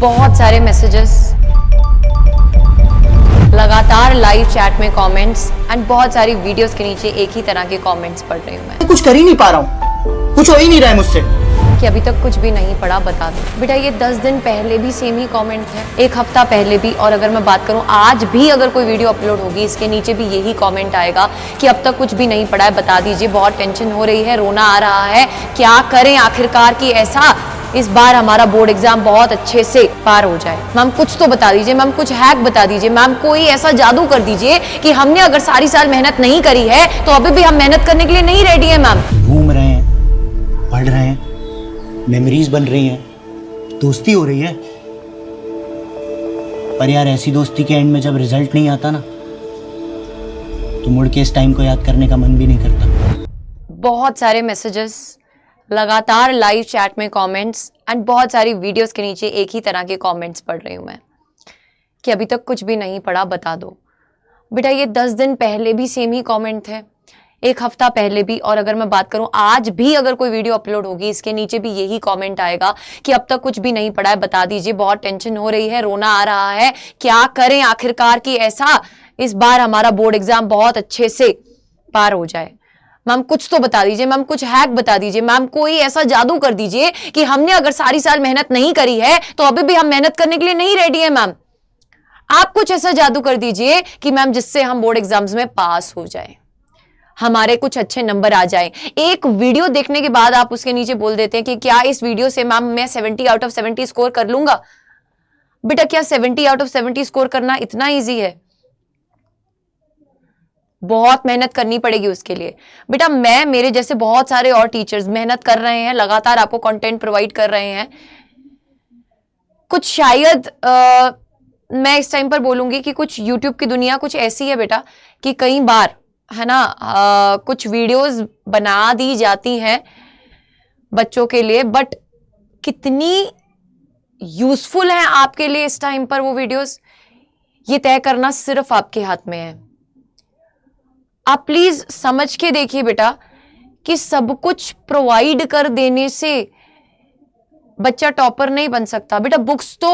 बहुत सारे मैसेजेस, लगातार लाइव चैट में कमेंट्स एंड बहुत सारी वीडियोस के नीचे एक ही तरह के कमेंट्स पढ़ रही हूँ मैं। कुछ कर ही नहीं पा रहा हूँ, कुछ हो ही नहीं रहा है मुझसे कि अभी तक कुछ भी नहीं पढ़ा, बता दो बेटा। ये 10 दिन पहले भी सेम ही कमेंट है, एक हफ्ता पहले भी, और अगर मैं बात करूं आज भी अगर कोई वीडियो अपलोड होगी इसके नीचे भी यही कमेंट आएगा कि अब तक कुछ भी नहीं पढ़ा है, बता दीजिए, बहुत टेंशन हो रही है, रोना आ रहा है, क्या करें आखिरकार कि ऐसा इस बार हमारा बोर्ड एग्जाम बहुत अच्छे से पार हो जाए। मैम कुछ तो बता दीजिए, मैम कुछ हैक बता दीजिए, मैम कोई ऐसा जादू कर दीजिए कि हमने अगर सारी साल मेहनत नहीं करी है तो अभी भी हम मेहनत करने के लिए नहीं रेडी है। मैम घूम रहे हैं, पढ़ रहे हैं, मेमोरीज बन रही हैं, दोस्ती हो रही है, पर यार ऐसी दोस्ती के एंड में जब रिजल्ट नहीं आता ना तो मुड़ के इस टाइम को याद करने का मन भी नहीं करता। बहुत सारे मैसेजेस, लगातार लाइव चैट में कमेंट्स एंड बहुत सारी वीडियोस के नीचे एक ही तरह के कमेंट्स पढ़ रही हूँ मैं कि अभी तक कुछ भी नहीं पढ़ा, बता दो बेटा। ये 10 दिन पहले भी सेम ही कमेंट है, एक हफ्ता पहले भी, और अगर मैं बात करूं आज भी अगर कोई वीडियो अपलोड होगी इसके नीचे भी यही कमेंट आएगा कि अब तक कुछ भी नहीं पढ़ा है, बता दीजिए, बहुत टेंशन हो रही है, रोना आ रहा है, क्या करें आखिरकार कि ऐसा इस बार हमारा बोर्ड एग्जाम बहुत अच्छे से पार हो जाए। मैम कुछ तो बता दीजिए, मैम कुछ हैक बता दीजिए, मैम कोई ऐसा जादू कर दीजिए कि हमने अगर सारी साल मेहनत नहीं करी है तो अभी भी हम मेहनत करने के लिए नहीं रेडी है। मैम आप कुछ ऐसा जादू कर दीजिए कि मैम जिससे हम बोर्ड एग्जाम्स में पास हो जाए, हमारे कुछ अच्छे नंबर आ जाए। एक वीडियो देखने के बाद आप उसके नीचे बोल देते हैं कि क्या इस वीडियो से मैम मैं 70 आउट ऑफ 70 स्कोर कर लूंगा। बेटा क्या 70 आउट ऑफ 70 स्कोर करना इतना इजी है? बहुत मेहनत करनी पड़ेगी उसके लिए। बेटा मैं, मेरे जैसे बहुत सारे और टीचर्स मेहनत कर रहे हैं, लगातार आपको कंटेंट प्रोवाइड कर रहे हैं। कुछ शायद मैं इस टाइम पर बोलूंगी कि कुछ यूट्यूब की दुनिया कुछ ऐसी है बेटा कि कई बार है ना कुछ वीडियोस बना दी जाती हैं बच्चों के लिए, बट कितनी यूजफुल है आपके लिए इस टाइम पर वो वीडियोस, ये तय करना सिर्फ आपके हाथ में है। आप प्लीज समझ के देखिए बेटा कि सब कुछ प्रोवाइड कर देने से बच्चा टॉपर नहीं बन सकता। बेटा बुक्स तो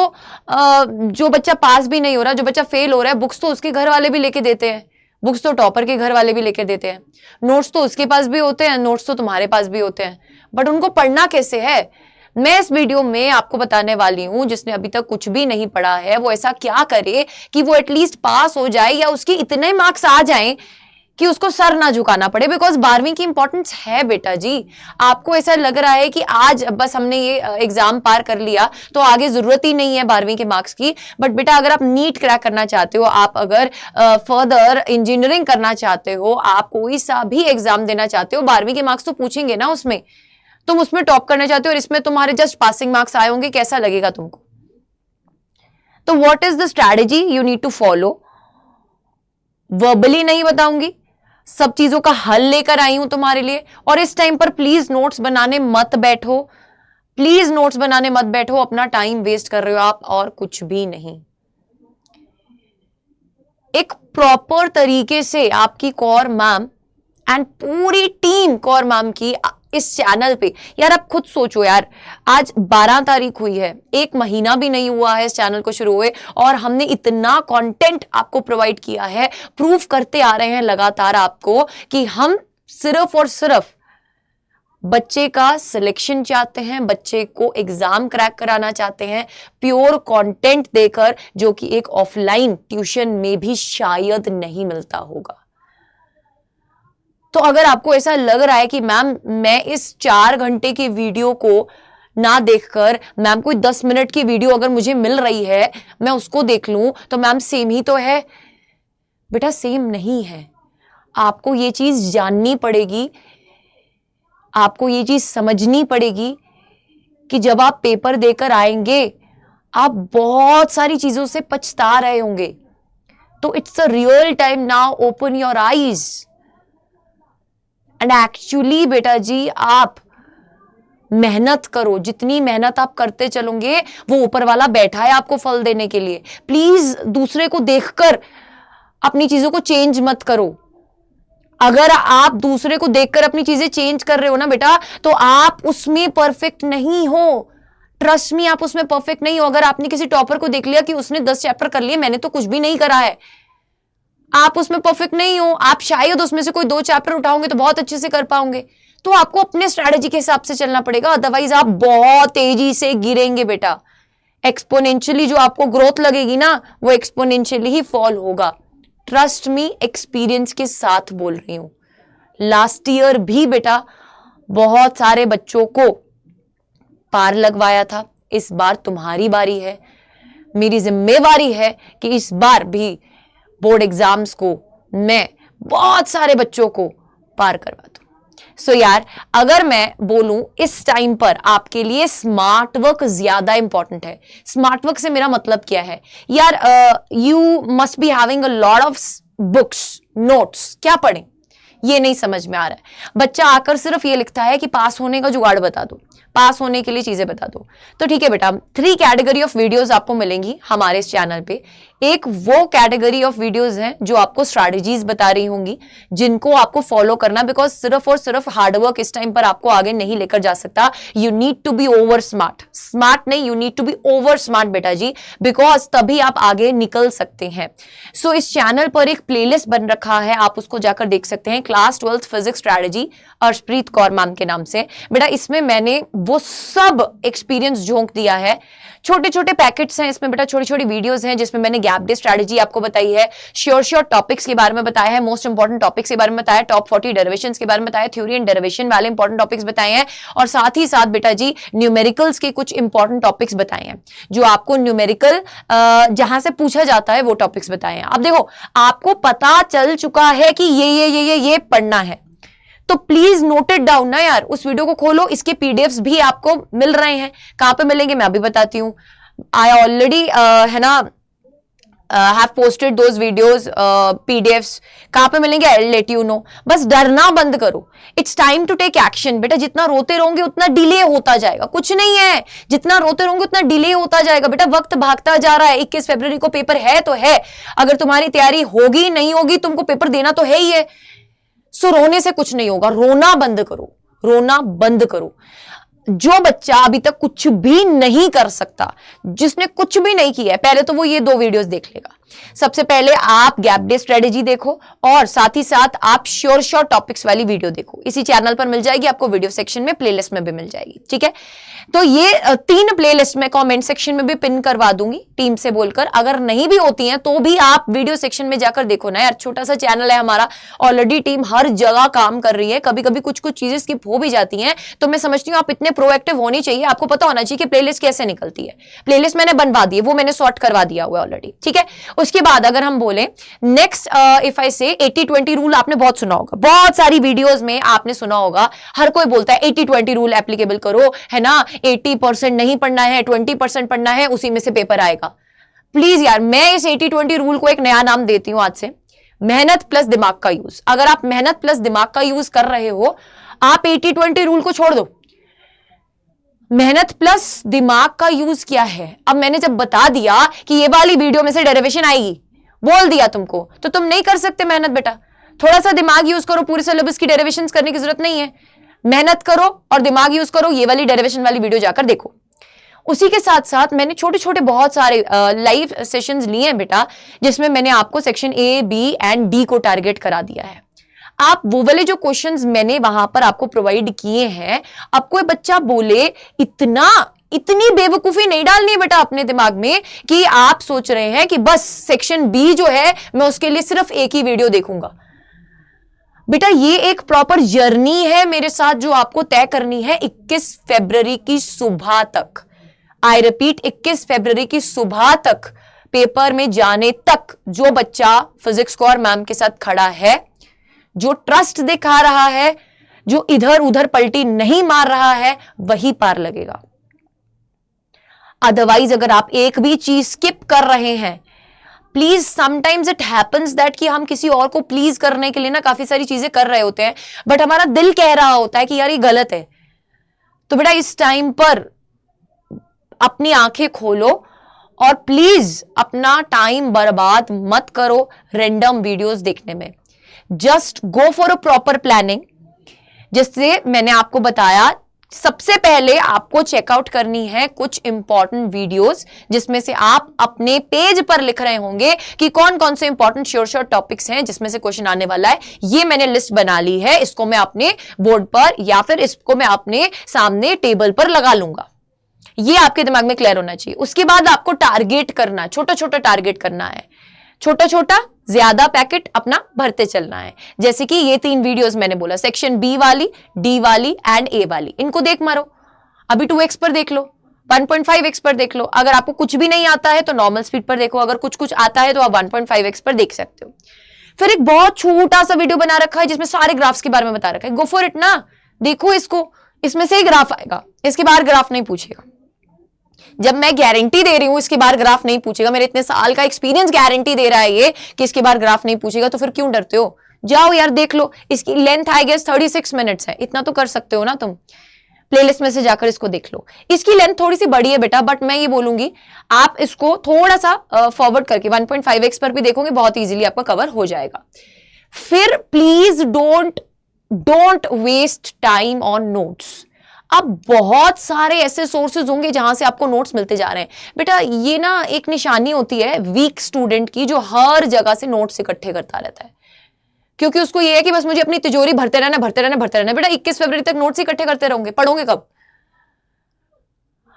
जो बच्चा पास भी नहीं हो रहा, जो बच्चा फेल हो रहा है, बुक्स तो उसके घर वाले भी लेके देते हैं, बुक्स तो टॉपर के घर वाले भी लेके देते हैं, नोट्स तो उसके पास भी होते हैं, नोट्स तो तुम्हारे पास भी होते हैं, बट उनको पढ़ना कैसे है? मैं इस वीडियो में आपको बताने वाली हूं, जिसने अभी तक कुछ भी नहीं पढ़ा है वो ऐसा क्या करे कि वो एटलीस्ट पास हो जाए या उसके इतने मार्क्स आ जाएं कि उसको सर ना झुकाना पड़े। बिकॉज 12वीं की इंपॉर्टेंस है बेटा जी। आपको ऐसा लग रहा है कि आज बस हमने ये एग्जाम पार कर लिया तो आगे जरूरत ही नहीं है 12वीं के मार्क्स की, बट बेटा अगर आप नीट क्रैक करना चाहते हो, आप अगर फर्दर इंजीनियरिंग करना चाहते हो, आप कोई सा भी एग्जाम देना चाहते हो, 12वीं के मार्क्स तो पूछेंगे ना उसमें। तुम उसमें टॉप करना चाहते हो और इसमें तुम्हारे जस्ट पासिंग मार्क्स आए होंगे, कैसा लगेगा तुमको? तो what is the strategy you need to follow? Verbally नहीं बताऊंगी, सब चीजों का हल लेकर आई हूं तुम्हारे लिए। और इस टाइम पर प्लीज नोट्स बनाने मत बैठो, प्लीज नोट्स बनाने मत बैठो, अपना टाइम वेस्ट कर रहे हो आप और कुछ भी नहीं। एक प्रॉपर तरीके से आपकी कौर मैम एंड पूरी टीम कौर मैम की इस चैनल पे, यार आप खुद सोचो यार, आज 12 तारीख हुई है, एक महीना भी नहीं हुआ है इस चैनल को शुरू हुए और हमने इतना कंटेंट आपको प्रोवाइड किया है, प्रूफ करते आ रहे हैं लगातार आपको कि हम सिर्फ और सिर्फ बच्चे का सिलेक्शन चाहते हैं, बच्चे को एग्जाम क्रैक कराना चाहते हैं, प्योर कंटेंट देकर, जो कि एक ऑफलाइन ट्यूशन में भी शायद नहीं मिलता होगा। तो अगर आपको ऐसा लग रहा है कि मैम मैं इस 4 घंटे की वीडियो को ना देखकर, मैम कोई 10 मिनट की वीडियो अगर मुझे मिल रही है मैं उसको देख लूं तो मैम सेम ही तो है। बेटा सेम नहीं है, आपको ये चीज जाननी पड़ेगी, आपको ये चीज समझनी पड़ेगी कि जब आप पेपर देकर आएंगे आप बहुत सारी चीजों से पछता रहे होंगे। तो it's a real time now, open your eyes and actually बेटा जी आप मेहनत करो। जितनी मेहनत आप करते चलोगे वो ऊपर वाला बैठा है आपको फल देने के लिए। प्लीज दूसरे को देखकर अपनी चीजों को चेंज मत करो। अगर आप दूसरे को देखकर अपनी चीजें चेंज कर रहे हो ना बेटा, तो आप उसमें परफेक्ट नहीं हो। ट्रस्ट मी, आप उसमें परफेक्ट नहीं हो। अगर आपने किसी टॉपर को देख लिया कि उसने 10 चैप्टर कर लिए, मैंने तो कुछ भी नहीं करा है, आप उसमें परफेक्ट नहीं हो। आप शायद उसमें से कोई 2 चैप्टर उठाओगे तो बहुत अच्छे से कर पाओगे। तो आपको अपने स्ट्रैटेजी के हिसाब से चलना पड़ेगा, अदरवाइज आप बहुत तेजी से गिरेंगे बेटा। एक्सपोनेंशियली जो आपको ग्रोथ लगेगी ना, वो एक्सपोनेंशियली ही फॉल होगा। ट्रस्ट मी, एक्सपीरियंस के साथ बोल रही हूं। लास्ट ईयर भी बेटा बहुत सारे बच्चों को पार लगवाया था, इस बार तुम्हारी बारी है। मेरी जिम्मेवारी है कि इस बार भी बोर्ड एग्जाम्स को मैं बहुत सारे बच्चों को पार करवा दूं। सो यार, अगर मैं बोलूं इस टाइम पर आपके लिए स्मार्ट वर्क ज्यादा इंपॉर्टेंट है। स्मार्ट वर्क से मेरा मतलब क्या है यार, you must be having a lot of books, notes. क्या पढ़ें ये नहीं समझ में आ रहा है। बच्चा आकर सिर्फ ये लिखता है कि पास होने का जुगाड़ बता दो, पास होने के लिए चीजें बता दो। तो ठीक है बेटा, 3 कैटेगरी ऑफ वीडियोस आपको मिलेंगी हमारे इस चैनल पे। एक वो कैटेगरी ऑफ वीडियोस हैं जो आपको स्ट्रैटेजीज बता रही होंगी, जिनको आपको फॉलो करना, बिकॉज सिर्फ और सिर्फ हार्डवर्क इस टाइम पर आपको आगे नहीं लेकर जा सकता। You need to be over smart, smart नहीं, you need to be over smart बेटा जी, बिकॉज तभी आप आगे निकल सकते हैं। सो इस चैनल पर एक प्लेलिस्ट बन रखा है, आप उसको जाकर देख सकते हैं, class 12th physics strategy, Arshpreet Kaur ma'am के नाम से। बेटा इसमें मैंने वो सब एक्सपीरियंस झोंक दिया है। छोटे छोटे पैकेट्स हैं इसमें बेटा, छोटी छोटी वीडियोस हैं जिसमें मैंने गैप डे स्ट्रैटेजी आपको बताई है, श्योर टॉपिक्स के बारे में बताया है, मोस्ट इंपॉर्टेंट टॉपिक्स के बारे में बताया, टॉप 40 डेरिवेशंस के बारे में बताया, थ्योरी एंड डेरिवेशन वाले इंपॉर्टेंट टॉपिक्स बताए हैं, और साथ ही साथ बेटा जी न्यूमेरिकल्स के कुछ इंपॉर्टेंट टॉपिक्स बताए हैं, जो आपको न्यूमेरिकल जहां से पूछा जाता है वो टॉपिक्स बताए हैं। अब देखो, आपको पता चल चुका है कि ये पढ़ना है, तो प्लीज नोट इट डाउन ना यार। उस वीडियो को खोलो, इसके पीडीएफ्स भी आपको मिल रहे हैं। कहां पे मिलेंगे मैं अभी बताती हूं। आई ऑलरेडी है ना have posted those videos, PDFs. कहां पे मिलेंगे I will let you know. बस डरना बंद करो, it's time to take action. बेटा जितना रोते रहोगे उतना डिले होता जाएगा, कुछ नहीं है, जितना रोते रहोगे उतना डिले होता जाएगा। बेटा वक्त भागता जा रहा है, 21 फरवरी को पेपर है तो है, अगर तुम्हारी तैयारी होगी नहीं होगी, तुमको पेपर देना तो है ही है। सो रोने से कुछ नहीं होगा, रोना बंद करो, रोना बंद करो। जो बच्चा अभी तक कुछ भी नहीं कर सकता, जिसने कुछ भी नहीं किया है, पहले तो वो ये 2 वीडियोस देख लेगा। सबसे पहले आप गैप डे स्ट्रेटेजी देखो, और साथ ही साथ आप श्योर टॉपिक्स वाली वीडियो देखो। इसी चैनल पर मिल जाएगी आपको, वीडियो सेक्शन में, प्लेलिस्ट में भी मिल जाएगी। ठीक है, तो ये 3 प्लेलिस्ट में कमेंट सेक्शन में भी पिन करवा दूंगी टीम से बोलकर। अगर नहीं भी होती हैं तो भी आप वीडियो सेक्शन में जाकर देखो ना यार, छोटा सा चैनल है हमारा, ऑलरेडी टीम हर जगह काम कर रही है। कभी कभी कुछ चीजें स्किप हो भी जाती हैं, तो मैं समझती हूँ आप इतने प्रोएक्टिव होनी चाहिए, आपको पता होना चाहिए कि प्लेलिस्ट कैसे निकलती है। प्लेलिस्ट मैंने बनवा दी है, वो मैंने सॉर्ट करवा दिया हुआ है ऑलरेडी। ठीक है, उसके बाद अगर हम बोले नेक्स्ट, इफ आई से 80-20 रूल आपने बहुत सुना होगा, बहुत सारी वीडियोस में आपने सुना होगा। हर कोई बोलता है 80-20 रूल एप्लीकेबल करो, है ना, 80% नहीं पढ़ना है, 20% पढ़ना है, उसी में से पेपर आएगा। प्लीज यार, मैं इस 80-20 रूल को एक नया नाम देती हूं आज से, मेहनत प्लस दिमाग का यूज। अगर आप मेहनत प्लस दिमाग का यूज कर रहे हो, आप 80-20 रूल को छोड़ दो। मेहनत प्लस दिमाग का यूज क्या है, अब मैंने जब बता दिया कि ये वाली वीडियो में से डेरिवेशन आएगी, बोल दिया तुमको, तो तुम नहीं कर सकते मेहनत बेटा। थोड़ा सा दिमाग यूज करो, पूरे सिलेबस की डेरिवेशंस करने की जरूरत नहीं है। मेहनत करो और दिमाग यूज करो, ये वाली डेरिवेशन वाली वीडियो जाकर देखो। उसी के साथ साथ मैंने छोटे छोटे बहुत सारे लाइव सेशंस लिए हैं बेटा, जिसमें मैंने आपको section A, B and D को टारगेट करा दिया है। आप वो वाले जो क्वेश्चंस मैंने वहां पर आपको प्रोवाइड किए हैं, अब कोई बच्चा बोले इतनी बेवकूफी नहीं डालनी बेटा अपने दिमाग में कि आप सोच रहे हैं कि बस सेक्शन बी जो है मैं उसके लिए सिर्फ एक ही वीडियो देखूंगा। बेटा ये एक प्रॉपर जर्नी है मेरे साथ जो आपको तय करनी है 21 फरवरी की सुबह तक। आई रिपीट, 21 फरवरी की सुबह तक, पेपर में जाने तक जो बच्चा फिजिक्स कौर मैम के साथ खड़ा है, जो ट्रस्ट दिखा रहा है, जो इधर उधर पलटी नहीं मार रहा है, वही पार लगेगा। अदरवाइज अगर आप एक भी चीज स्किप कर रहे हैं, please, sometimes it happens that कि हम किसी और को प्लीज करने के लिए ना काफी सारी चीजें कर रहे होते हैं, बट हमारा दिल कह रहा होता है कि यार ये गलत है। तो बेटा इस टाइम पर अपनी आंखें खोलो और प्लीज अपना टाइम बर्बाद मत करो रैंडम वीडियोस देखने में। Just go for a proper planning, जिससे मैंने आपको बताया सबसे पहले आपको चेकआउट करनी है कुछ इंपॉर्टेंट वीडियोस, जिसमें से आप अपने पेज पर लिख रहे होंगे कि कौन कौन से इंपॉर्टेंट श्योर टॉपिक्स हैं जिसमें से क्वेश्चन आने वाला है। ये मैंने लिस्ट बना ली है, इसको मैं अपने बोर्ड पर या फिर इसको मैं अपने सामने टेबल पर लगा लूंगा। ये आपके दिमाग में क्लियर होना चाहिए। उसके बाद आपको टारगेट करना है, छोटा छोटा टारगेट करना है, छोटा छोटा ज्यादा पैकेट अपना भरते चलना है। जैसे कि ये 3 वीडियोस मैंने बोला, सेक्शन बी वाली, डी वाली एंड ए वाली, इनको देख मारो। अभी 2x पर देख लो, 1.5x पर देख लो। अगर आपको कुछ भी नहीं आता है तो नॉर्मल स्पीड पर देखो, अगर कुछ कुछ आता है तो आप 1.5x पर देख सकते हो। फिर एक बहुत छोटा सा वीडियो बना रखा है जिसमें सारे ग्राफ्स के बारे में बता रखा है, गो फॉर इट ना, देखो इसको, इसमें से ही ग्राफ आएगा, इसके बाहर ग्राफ नहीं पूछेगा। जब मैं गारंटी दे रही हूं इसके बाहर ग्राफ नहीं पूछेगा, मेरे इतने साल का एक्सपीरियंस गारंटी दे रहा है ये कि इसके बाहर ग्राफ नहीं पूछेगा, तो फिर क्यों डरते हो? जाओ यार देख लो। इसकी लेंथ आई गेस 36 मिनट्स है, इतना तो कर सकते हो ना तुम। प्लेलिस्ट में से जाकर इसको देख लो। इसकी लेंथ थोड़ी सी बड़ी है बेटा, बट मैं ये बोलूंगी आप इसको थोड़ा सा फॉरवर्ड करके 1.5x पर भी देखोगे, बहुत इजीली आपका कवर हो जाएगा। फिर please don't waste time on notes. अब बहुत सारे ऐसे सोर्सेज होंगे जहां से आपको नोट्स मिलते जा रहे हैं। बेटा ये ना एक निशानी होती है वीक स्टूडेंट की, जो हर जगह से नोट्स इकट्ठे करता रहता है, क्योंकि उसको ये है कि बस मुझे अपनी तिजोरी भरते रहना, भरते रहना, भरते रहना। बेटा 21 फरवरी तक नोट्स इकट्ठे करते रहोगे, पढ़ोगे कब?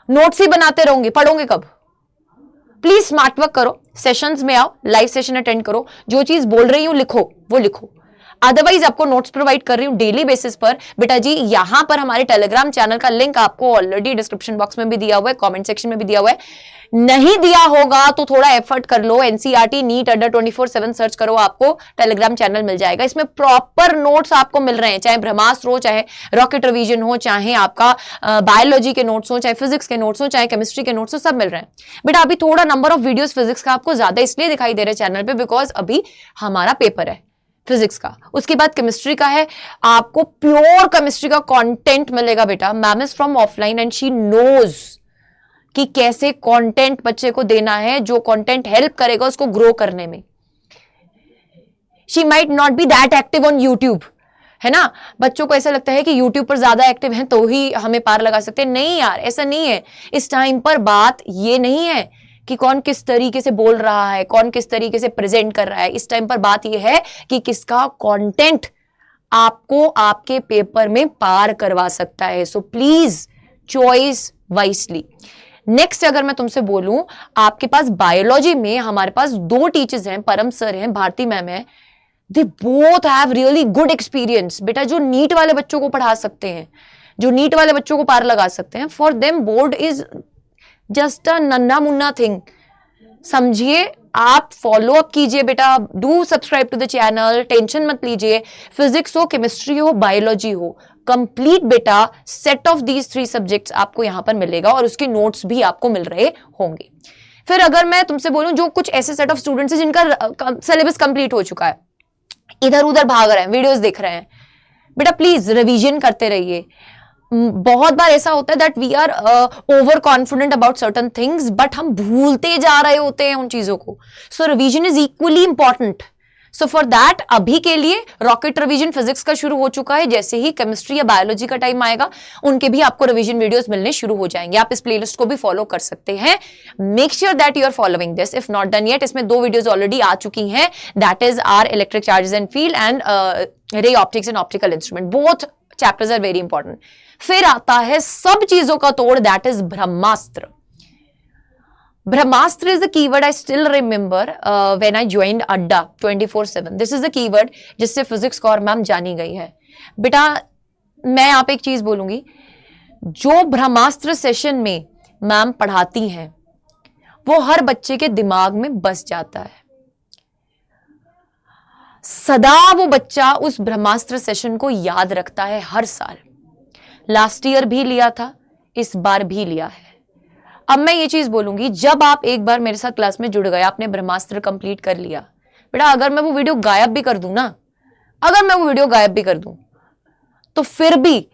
नोट्स ही बनाते रहोगे, पढ़ोगे कब? प्लीज स्मार्ट वर्क करो, सेशंस में आओ, लाइव सेशन अटेंड करो, जो चीज बोल रही हूं लिखो, वो लिखो। अदरवाइज आपको नोट्स प्रोवाइड कर रही हूं डेली बेसिस पर। बेटा जी यहां पर हमारे टेलीग्राम चैनल का लिंक आपको ऑलरेडी डिस्क्रिप्शन बॉक्स में भी दिया हुआ है, कमेंट सेक्शन में भी दिया हुआ है। नहीं दिया होगा तो थोड़ा एफर्ट कर लो, एनसीईआरटी नीट अड्डा 24/7 सर्च करो, आपको टेलीग्राम चैनल मिल जाएगा। इसमें प्रॉपर नोट्स आपको मिल रहे हैं, चाहे ब्रह्मास्त्र हो, चाहे रॉकेट रिवीजन हो, चाहे आपका बायोलॉजी के नोट्स हो, चाहे फिजिक्स के नोट्स हो, चाहे केमिस्ट्री के नोट्स हो, सब मिल रहे हैं। बेटा अभी थोड़ा नंबर ऑफ वीडियोस फिजिक्स का आपको ज्यादा इसलिए दिखाई दे रहे हैं चैनल पे बिकॉज अभी हमारा पेपर है फिजिक्स का, उसके बाद केमिस्ट्री का है। आपको प्योर केमिस्ट्री का कंटेंट मिलेगा बेटा। Ma'am is from offline and she knows कि कैसे कंटेंट बच्चे को देना है, जो कंटेंट हेल्प करेगा उसको ग्रो करने में। She might not be that active on YouTube, है ना। बच्चों को ऐसा लगता है कि यूट्यूब पर ज्यादा एक्टिव हैं तो ही हमें पार लगा सकते हैं। नहीं यार, ऐसा नहीं है। इस टाइम पर बात ये नहीं है कि कौन किस तरीके से बोल रहा है, कौन किस तरीके से प्रेजेंट कर रहा है। इस टाइम पर बात यह है कि किसका कंटेंट आपको आपके पेपर में पार करवा सकता है। So please choice wisely. Next अगर मैं तुमसे बोलूं, आपके पास बायोलॉजी में हमारे पास 2 टीचर्स हैं, परम सर हैं, भारती मैम है। They both have really good experience बेटा, जो नीट वाले बच्चों को पढ़ा सकते हैं, जो नीट वाले बच्चों को पार लगा सकते हैं। For them board is just a नन्ना मुन्ना थिंग। समझिए, आप फॉलो अप कीजिए बेटा, do subscribe to the channel, tension मत लीजिए। फिजिक्स हो, केमिस्ट्री हो, बायोलॉजी हो, कंप्लीट बेटा सेट ऑफ दीज 3 सब्जेक्ट्स आपको यहां पर मिलेगा और उसके नोट्स भी आपको मिल रहे होंगे। फिर अगर मैं तुमसे बोलूं, जो कुछ ऐसे सेट ऑफ स्टूडेंट्स हैं जिनका सिलेबस कंप्लीट हो चुका है, इधर उधर भाग रहे हैं, वीडियोस देख रहे हैं, बेटा प्लीज रिवीजन करते रहिए। बहुत बार ऐसा होता है that we are over confident about certain things, but हम भूलते जा रहे होते हैं उन चीजों को। So revision is equally important. So for that अभी के लिए रॉकेट रिवीजन फिजिक्स का शुरू हो चुका है। जैसे ही केमिस्ट्री या बायोलॉजी का टाइम आएगा, उनके भी आपको रिवीजन वीडियोस मिलने शुरू हो जाएंगे। आप इस प्लेलिस्ट को भी फॉलो कर सकते हैं। Make sure that you are following this if not done yet. इसमें 2 वीडियोस ऑलरेडी आ चुकी हैं, that is are electric charges and field and ray optics and optical instrument. Both chapters are very important. फिर आता है सब चीजों का तोड़, that is Brahmastra. Brahmastra is the keyword I still remember when I joined अड्डा 24/7. This is the keyword जिससे physics को और मैम जानी गई है। बेटा मैं आप एक चीज बोलूंगी, जो ब्रह्मास्त्र सेशन में मैम पढ़ाती हैं वो हर बच्चे के दिमाग में बस जाता है। सदा वो बच्चा उस ब्रह्मास्त्र सेशन को याद रखता है हर साल। लास्ट ईयर भी लिया था, इस बार भी लिया है। अब मैं ये चीज बोलूंगी, जब आप एक बार मेरे साथ क्लास में जुड़ गए, आपने ब्रह्मास्त्र कंप्लीट कर लिया, बेटा अगर मैं वो वीडियो गायब भी कर दूं ना, अगर मैं वो वीडियो गायब भी कर दूं, तो फिर भी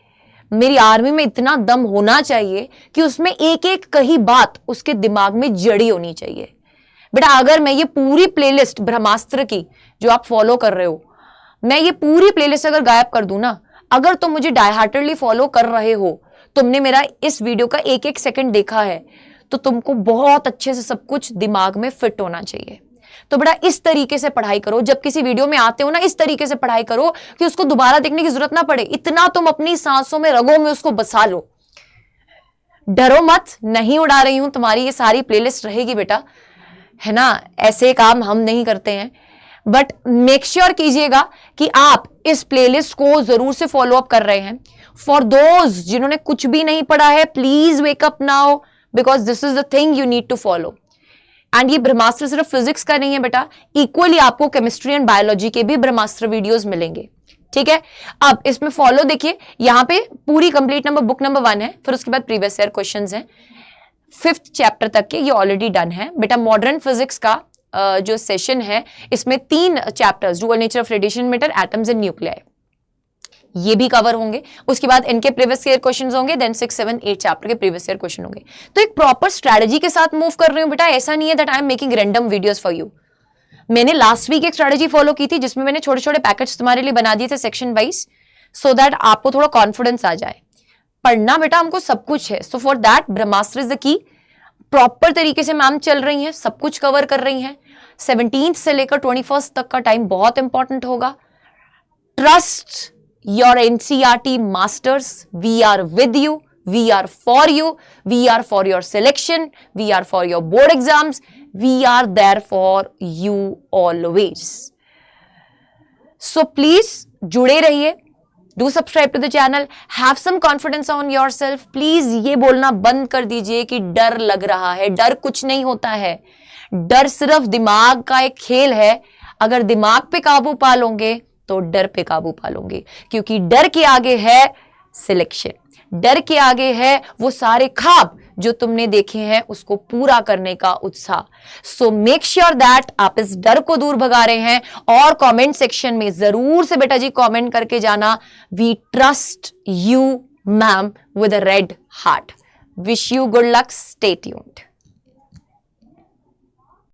मेरी आर्मी में इतना दम होना चाहिए कि उसमें एक एक कही बात उसके दिमाग में जड़ी होनी चाहिए। बेटा अगर मैं ये पूरी प्लेलिस्ट ब्रह्मास्त्र की जो आप फॉलो कर रहे हो, मैं ये पूरी प्लेलिस्ट अगर गायब कर दूं ना, अगर तुम मुझे डाई हार्टेडली फॉलो कर रहे हो, तुमने मेरा इस वीडियो का एक एक सेकंड देखा है तो तुमको बहुत अच्छे से सब कुछ दिमाग में फिट होना चाहिए। तो बेटा इस तरीके से पढ़ाई करो, जब किसी वीडियो में आते हो ना इस तरीके से पढ़ाई करो कि उसको दोबारा देखने की जरूरत ना पड़े, इतना तुम अपनी सांसों में रगों में उसको बसा लो। डरो मत, नहीं उड़ा रही हूं, तुम्हारी ये सारी प्लेलिस्ट रहेगी बेटा, है ना, ऐसे काम हम नहीं करते हैं। बट मेक श्योर कीजिएगा कि आप इस प्लेलिस्ट को जरूर से फॉलो अप कर रहे हैं। फॉर दोज जिन्होंने कुछ भी नहीं पढ़ा है, please wake up now because this is the thing you need to follow. And ये ब्रह्मास्त्र सिर्फ फिजिक्स का नहीं है बेटा, इक्वली आपको केमिस्ट्री एंड बायोलॉजी के भी ब्रह्मास्त्र वीडियोस मिलेंगे, ठीक है। अब इसमें फॉलो देखिए, यहां पे पूरी कंप्लीट बुक नंबर 1 है, फिर उसके बाद प्रीवियस ईयर क्वेश्चंस हैं 5th चैप्टर तक के, ये ऑलरेडी डन है बेटा। मॉडर्न फिजिक्स का जो सेशन है इसमें 3 chapters, dual nature of radiation, matter, atoms and nuclei, ये भी कवर होंगे। उसके बाद इनके प्रीवियस ईयर क्वेश्चंस होंगे, देन 6, 7, 8 चैप्टर के प्रीवियस ईयर क्वेश्चन होंगे। तो एक प्रॉपर स्ट्रेटजी के साथ मूव कर रही हूं बेटा, ऐसा नहीं है that I am making random videos for you. मैंने लास्ट वीक एक स्ट्रेटजी फॉलो की थी जिसमें मैंने छोटे छोटे पैकेट्स तुम्हारे लिए बना दिए थे सेक्शन वाइज, सो दैट आपको थोड़ा कॉन्फिडेंस आ जाए। पढ़ना बेटा हमको सब कुछ है, सो for that Brahmastra is the key. Proper तरीके से मैम चल रही हैं, सब कुछ कवर कर रही हैं। 17th से लेकर 21st तक का टाइम बहुत इंपॉर्टेंट होगा। Trust your NCERT masters, we are with you, we are for you, we are for your selection, we are for your board exams, we are there for you always. So please जुड़े रहिए, do subscribe to the channel, have some confidence on yourself. Please ये बोलना बंद कर दीजिए कि डर लग रहा है, डर कुछ नहीं होता है, डर सिर्फ दिमाग का एक खेल है। अगर दिमाग पे काबू पा लोगे तो डर पे काबू पा लोगे, क्योंकि डर के आगे है सिलेक्शन, डर के आगे है वो सारे ख्वाब जो तुमने देखे हैं उसको पूरा करने का उत्साह। सो मेक श्योर दैट आप इस डर को दूर भगा रहे हैं। और कमेंट सेक्शन में जरूर से बेटा जी कमेंट करके जाना, we trust you ma'am with a red heart. Wish you good luck, stay tuned.